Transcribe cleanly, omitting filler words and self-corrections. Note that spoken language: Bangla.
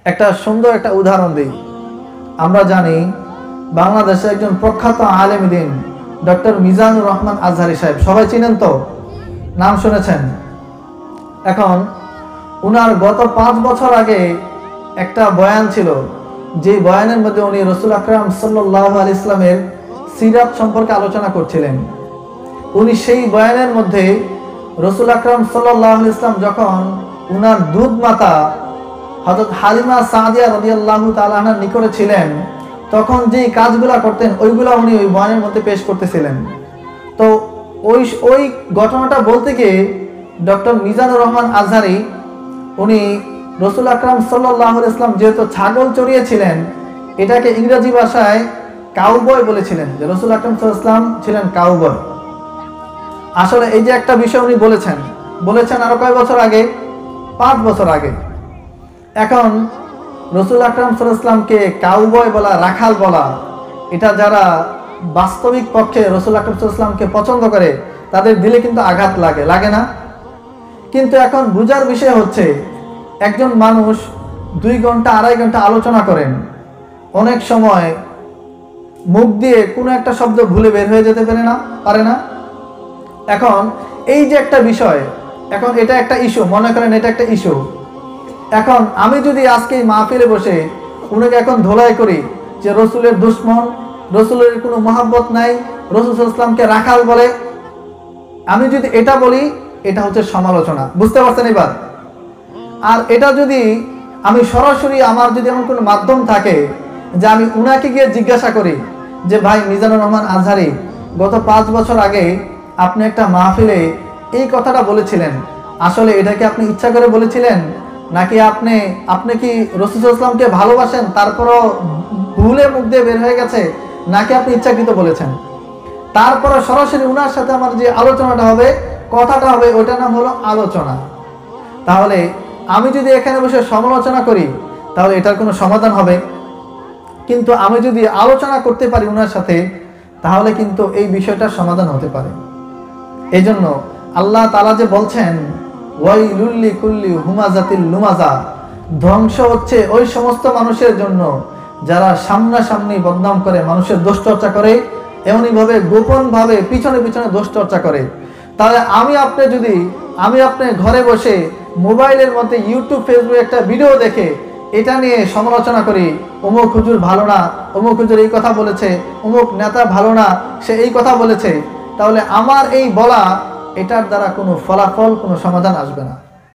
একটা সুন্দর একটা উদাহরণ দিই। আমরা জানি বাংলাদেশে একজন প্রখ্যাত আলেম দ্বীন ডক্টর মিজানুর রহমান আজহারি সাহেব, সবাই চিনেন তো, নাম শুনেছেন। এখন উনার গত 5 বছর আগে একটা বয়ান ছিল, যে বয়ানের মধ্যে উনি রসুল আকরাম সাল্লাল্লাহু আলাইহি ইসলামের সিরাত সম্পর্কে আলোচনা করছিলেন। উনি সেই বয়ানের মধ্যে রসুল আকরাম সাল্লাল্লাহু আলাইহি ইসলাম যখন উনার দুধ মাতা হযরত হালিমা সাদিয়া রাদিয়াল্লাহু তাআলা আনহার নিকটে ছিলেন, তখন যেই কাজগুলা করতেন ওইগুলা উনি ওই বয়ানের মধ্যে পেশ করতেছিলেন। তো ওই ঘটনাটা বলতে গিয়ে ডক্টর মিজানুর রহমান আজহারি উনি রসুল আকরাম সাল্লাল্লাহু আলাইহি ইসলাম যেহেতু ছাগল চড়িয়েছিলেন, এটাকে ইংরেজি ভাষায় কাউবয় বলেছিলেন, যে রসুল আকরাম সাল্লাল্লাহু আলাইহি ইসলাম ছিলেন কাউবয়। আসলে এই যে একটা বিষয় উনি বলেছেন আরো কয় বছর আগে, 5 বছর আগে। এখন রসুল আকরাম সাল্লাল্লাহু আলাইহি ইসলামকে কাউবয় বলা, রাখাল বলা, এটা যারা বাস্তবিক পক্ষে রসুল আকরাম সাল্লাল্লাহু আলাইহি ইসলামকে পছন্দ করে তাদের দিলে কিন্তু আঘাত লাগে না? কিন্তু এখন বুঝার বিষয় হচ্ছে, একজন মানুষ 2 ঘন্টা 2.5 ঘন্টা আলোচনা করেন, অনেক সময় মুখ দিয়ে কোনো একটা শব্দ ভুলে বের হয়ে যেতে পারে না। এখন এই যে একটা বিষয়, এখন এটা একটা ইস্যু, মনে করেন এটা একটা ইস্যু। এখন আমি যদি আজকে এই মাহফিলে বসে উনাকে এখন ধোলাই করি যে রসুলের দুশ্মন, রসুলের কোনো মহব্বত নাই, রসুল সাল্লাল্লাহু আলাইহি ওয়াসাল্লামকে রাখাল বলে, আমি যদি এটা বলি, এটা হচ্ছে সমালোচনা। বুঝতে পারছেন এবার? আর এটা যদি আমি সরাসরি, আমার যদি এমন কোনো মাধ্যম থাকে যে আমি উনাকে গিয়ে জিজ্ঞাসা করি যে ভাই মিজানুর রহমান আজহারি, গত 5 বছর আগে আপনি একটা মাহফিলে এই কথাটা বলেছিলেন, আসলে এটা কি আপনি ইচ্ছা করে বলেছিলেন, নাকি আপনি কি রাসূল সাল্লাল্লাহু আলাইহি ওয়াসাল্লামকে ভালোবাসেন তারপরও ভুলে মুখ দিয়ে বের হয়ে গেছে, নাকি আপনি ইচ্ছাকৃত বলেছেন? তারপরে সরাসরি উনার সাথে আমার যে আলোচনাটা হবে, কথাটা হবে, ওটার নাম হলো আলোচনা। তাহলে আমি যদি এখানে বসে সমালোচনা করি তাহলে এটার কোনো সমাধান হবে, কিন্তু আমি যদি আলোচনা করতে পারি উনার সাথে, তাহলে কিন্তু এই বিষয়টার সমাধান হতে পারে। এই জন্য আল্লাহ তাআলা যে বলছেন ওয়াইলুল লিকুল্লি হুমাযাতিল লুমাযা, ধ্বংস হচ্ছে ওই সমস্ত মানুষের জন্য যারা সামনাসামনি বদনাম করে, মানুষের দোষ চর্চা করে, এমনইভাবে গোপনভাবে পিছনে পিছনে দোষ চর্চা করে। তাহলে আমি আপনি ঘরে বসে মোবাইলের মধ্যে ইউটিউব ফেসবুকে একটা ভিডিও দেখে এটা নিয়ে সমালোচনা করি, অমুক হুজুর ভালো না, অমুক হুজুর এই কথা বলেছে, অমুক নেতা ভালো না, সে এই কথা বলেছে, তাহলে আমার এই বলা, এটার দ্বারা কোনো ফলাফল, কোনো সমাধান আসবে না।